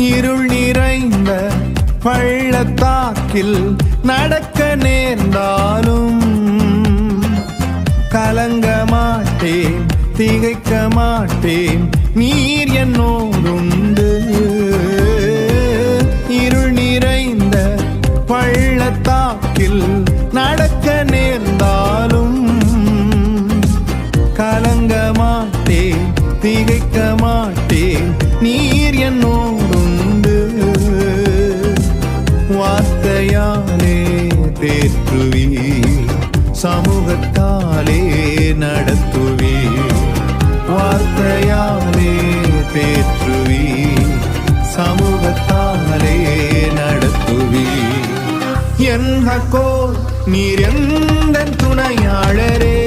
இருள் நிறைந்த பள்ளத்தாக்கில் நடக்க நேர்ந்தாலும் கலங்க மாட்டேன், திகைக்க மாட்டேன், நீர் என்னோடுண்டு. இருள் நிறைந்த பள்ளத்தாக்கில் நடக்க நேர்ந்தாலும் கலங்க மாட்டேன், திகைக்க மாட்டேன், நீர் என்னோடுண்டு. வார்த்தையாலே தேற்றுவீர், சமூகத்தாலே நடத்துவீர். வார்த்தையாலே தேற்றுவீர், சமூகத்தாலே நடத்துவீர். என் ஹக்கோல் நீர் எந்த துணையாளரே,